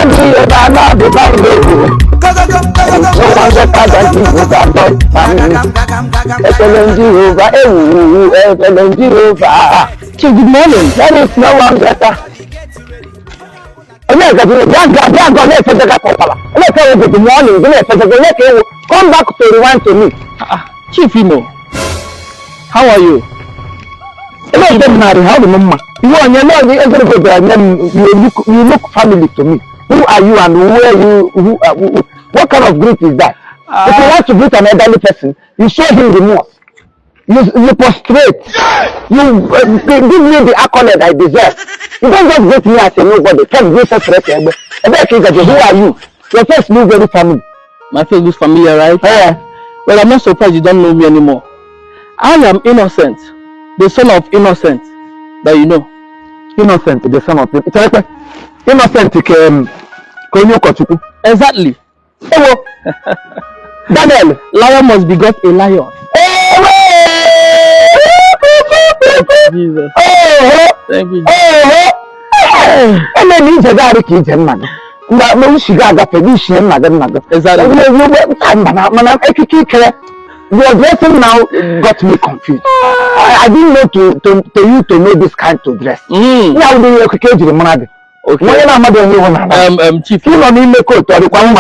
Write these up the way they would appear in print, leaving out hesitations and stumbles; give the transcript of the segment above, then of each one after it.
Chief, good morning. That is no one better. Good morning. Come back to rewind to me. Chief Imo, how are you? How do you look family to me. Who are you and where you? What kind of greet is that? If you want to greet an elderly person, you show him remorse. You prostrate. You give me the accolade I deserve. You don't just greet me as a nobody. Who are you? Your face looks very familiar. My face looks familiar, right? Yeah. Well, I'm not surprised you don't know me anymore. I am Innocent, the son of Innocent, that you know. Innocent, the son of Innocent. Exactly. Daniel, lion must beget a lion. Jesus. Thank you. Your dressing now got me confused. I didn't know to know this kind of dress. Okay. Chief, you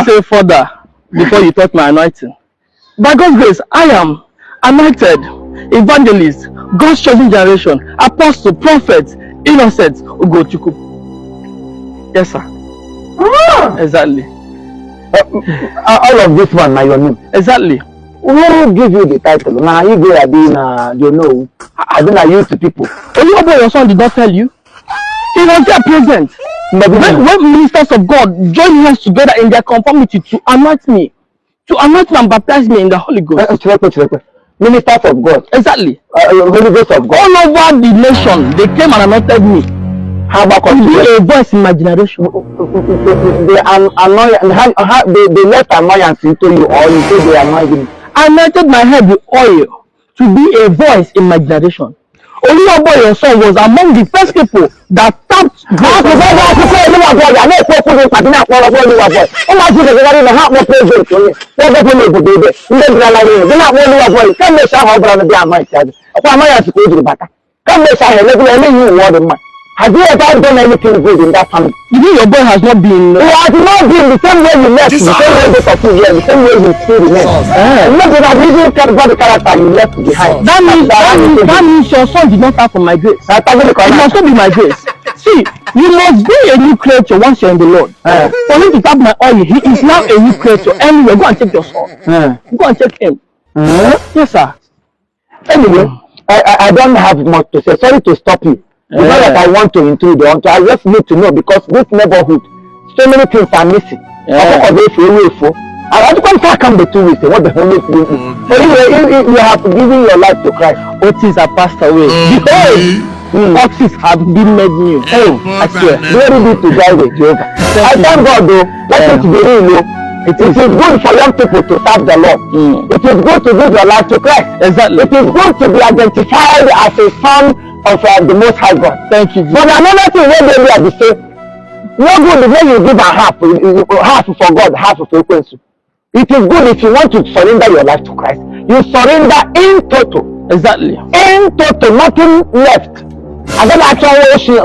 say further before you touch my anointing. By God's grace, I am anointed, evangelist, God's chosen generation, apostle, prophet, Innocent Ugochukwu. Yes, sir. Exactly. All of this one, now your name. Exactly. Who give you the title? Now you go you know, I don't know you to people. Your son did not tell you. He was there present. When ministers of God join hands together in their conformity to anoint me and baptize me in the Holy Ghost. Ministers of God. Exactly. Holy Ghost of God. All over the nation, they came and anointed me. How about to be a voice in my generation? They left annoyance into you, or you say they annoyed me. I anointed my head with oil to be a voice in my generation. Oluwabo, your son, was among the first people that tapped Have you ever done anything good in that family? You mean your boy has not been... He has not been the same way you left, the same way you talking here, the same way you still remain. Not that I've even got the character you left behind. That means your son did not start from my grace. It must not be my grace. See, you must be a new creature once you're in the Lord. For him to tap my oil, he is now a new creature. Anyway, go and check your son. Go and check him. Yes, sir. Anyway, I don't have much to say. Sorry to stop you. It's not that I want to intrude on. I just need to know because this neighborhood, so many things are missing. I want to come the 2 weeks. What the hell is this? Anyway, you have given your life to Christ. Otis have passed away. Otis have been made new. I swear. Glory be to God with Jehovah. I thank God though. Let it be real. It is good for young people to serve the Lord. It is good to give your life to Christ. Exactly. It is good to be identified as a son of the Most High God. Thank you. But another thing where they are the same. No good when you give a half for God, half for frequency. It is good if you want to surrender your life to Christ. You surrender in total. Exactly. In total, nothing left. I don't actually you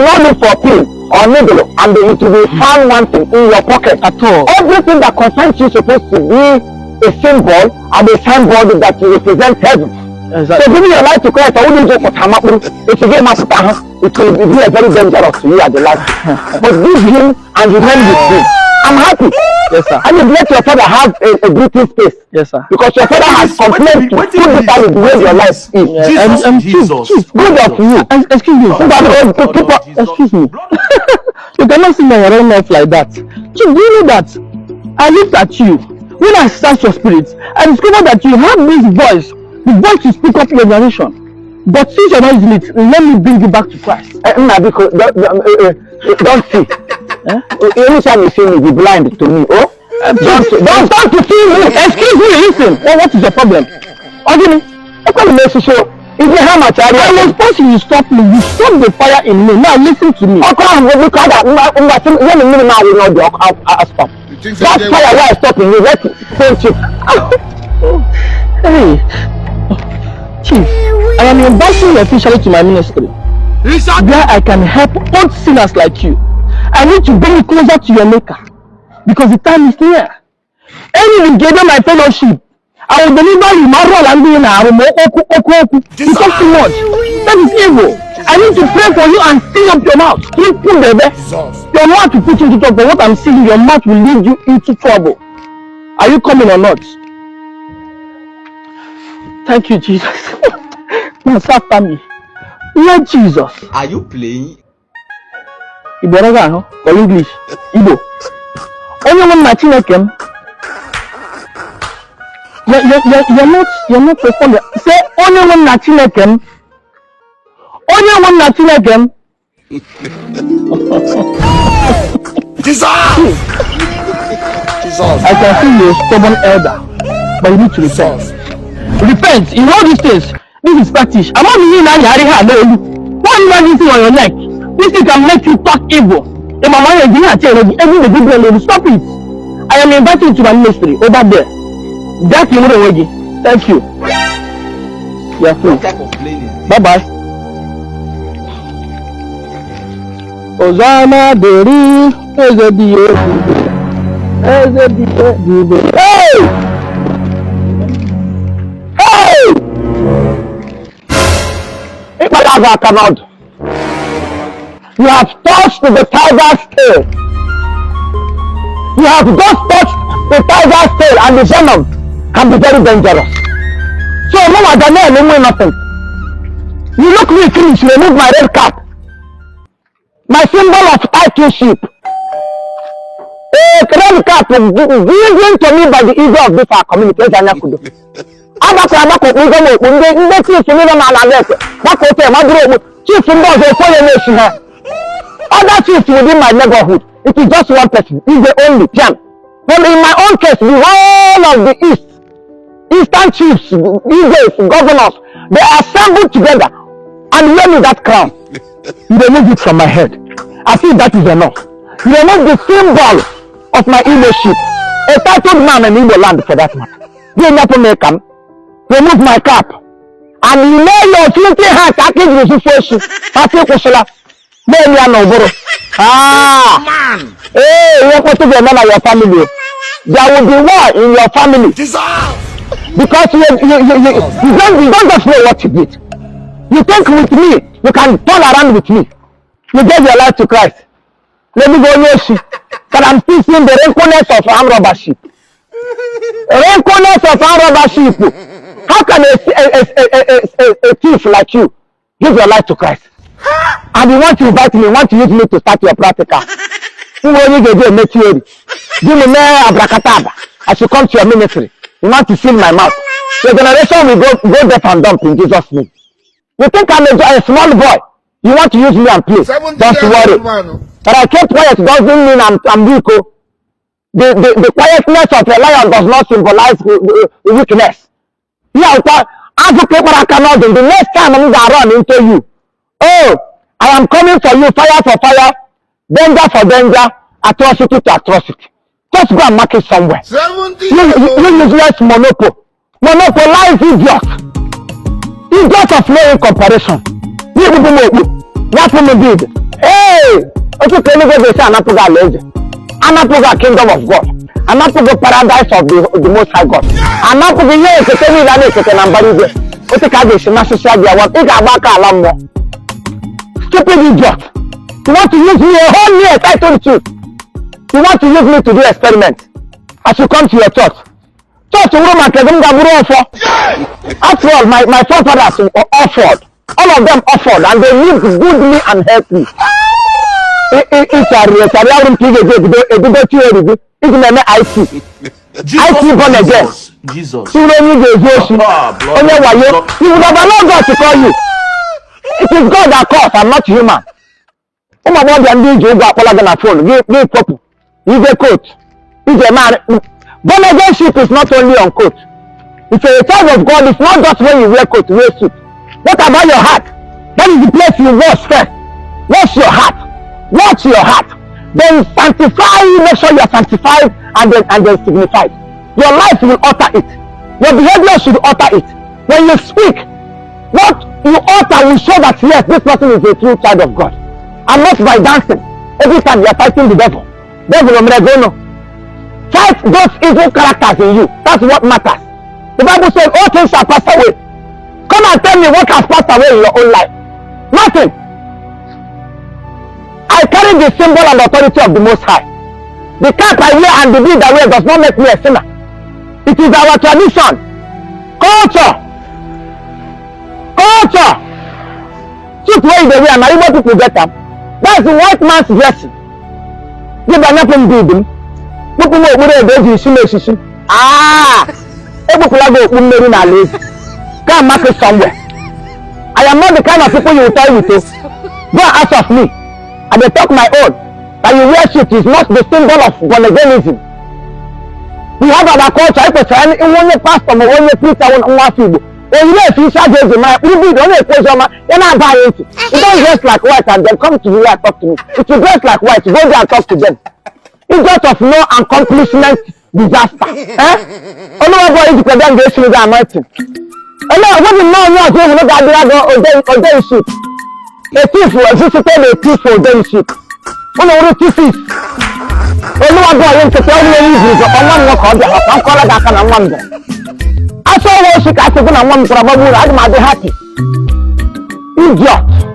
not look for pin or needle and it will be found wanting in your pocket at all. Everything that concerns you is supposed to be a symbol and a symbol that represents heaven. Exactly. So giving your life to Christ, I wouldn't go for Tamapu. If you get Master, it will be very dangerous to you at the last. But give him and remain with him. I'm happy. Yes, sir. And you let your father have a breathing space. Yes, sir. Because your father has complained to the way your life is. Jesus. Good of you. Excuse me. Excuse me. You cannot see my own life like that. Chief, do you know that I looked at you when I searched your spirit? I discovered that you have this voice. The voice to speak up your generation. But since you're not using it, let me bring you back to Christ. Don't see. Anytime you see me, be blind to me. Oh, don't start to see me. Excuse me, listen. What is your problem? Is it how much I was supposed to stop me? You stop the fire in me. Now listen to me. Okay, I'm going to call that. When the minute I will not do, I'll stop. That fire why stopping me. Let's thank you. Hey, Chief, I am inviting you officially to my ministry. Where I can help old sinners like you. I need to bring you closer to your maker. Because the time is near. Any regarding my fellowship, I will deliver you my role and be in a because too much. That is evil. I need to pray for you and seal up your mouth. Keep put baby. Your mouth will put you into trouble. What I'm seeing, your mouth will lead you into trouble. Are you coming or not? Thank you, Jesus. Now start me. Lord Jesus. Are you playing? Igbo or English? Igbo. Only one my chineke. You're not responding. Say only one na chineke. Only one na chineke. Jesus. I can see you're a stubborn elder, but you need to repent. Repent. You know these things. This is practice. I'm not meaning that you one emergency on your neck. This thing can make you talk evil. Stop it. I am inviting you to my ministry over there. Jack, you wouldn't. Thank you. You are free. Bye bye. Ozana Deri Ezedio. Hey! Hey! You have touched the tiger's tail. You have just touched the tiger's tail, and the venom can be very dangerous. So no matter no nothing. You look me finish, you remove my red cap, my symbol of titleship. A red cap given to me by the Igbo of Therefor community. Other chiefs within my neighborhood, it is just one person. He's the only Jan. But in my own case, the whole of the Eastern chiefs, Igbo governors, they are assembled together and wear me that crown. You remove it from my head. I feel that is enough. You remove the symbol of my Igbo-ship. A titled man in Igbo land for that matter. Remove my cap. And you lay your filthy hands at the Man! Hey, you want to be a man of your family. There will be war in your family. Because you don't just know what you did. You think with me, you can turn around with me. You gave your life to Christ. Let me go near you. But I'm still seeing the wrinkleness of armed robbership. Wrinkleness of armed robbership. How can a thief like you give your life to Christ? And you want to invite me, you want to use me to start your practical. Who will you give me theory? Give me abracadabra. I should come to your ministry. You want to seal my mouth. Your generation will go deaf and dumb in Jesus' name. You think I'm a small boy? You want to use me and play? Don't worry. But I kept quiet doesn't mean I'm weak. The quietness of a lion does not symbolize weakness. Yeah, the next time I'm gonna run into you. Oh, I am coming for you, fire for fire, danger for danger, atrocity to atrocity. Just go and mark it somewhere. You useless monopolize idiot. Idiot of no comparison. What woman did? Hey, okay, can you go say Anapoga legend? Anapoga kingdom of God. Anapoga paradise of the most high God. Anapoga yes, the same that is the number. What can you say? Social media. What is about Alamo? Stupid idiot. You want to use me a whole year, I told you. You want to use me to do experiment. I should come to your church. Church room at after all, my forefathers offered. All of them offered and they lived goodly and healthy. I born again. Jesus. You would have allowed God to call you. It is God that calls, I'm not human. Oh my God, I'm doing you got a phone. Give couple. You get coat. He's a man. Born againship is not only on coat. If you're a child of God, it's not just when you wear coat, wear suit. What about your heart? That is the place you wash first. Wash your heart. Watch your heart. Then sanctify, make sure you are sanctified and then signified. Your life will alter it. Your behavior should alter it. When you speak, what you utter will show that yes, this person is a true child of God. And not by dancing. Every time you are fighting the devil. Fight those evil characters in you. That's what matters. The Bible says all things shall pass away. Come and tell me what has passed away in your own life. Nothing. I carry the symbol and authority of the Most High. The cap I wear and the bead I wear does not make me a sinner. It is our tradition. Culture. Suit where they wear, and Igbo people get them. That's the white man's dressing. Give nothing to them. People know where they do issue. Go and mark it somewhere. I am not the kind of people you will tell me to. Go and ask of me. And they talk my own. That you wear suit is not the symbol of Bonaganism. We have our culture. If it's any pastor or any preacher when you know if you start the man, you be the only person you're not buying it. You don't dress like white and then come to me and talk to me. If you dress like white, go there and talk to them. It's just of no accomplishment disaster. Only boy is the them get through that mountain. What the man knows when you look at the other ship. A thief was visited a thief for them ship. One of the thieves. Only boy went to tell me easy, but one walk on the house. I'm calling that kind of wonder. I saw one sick at the one probably I'd be happy. Idiot.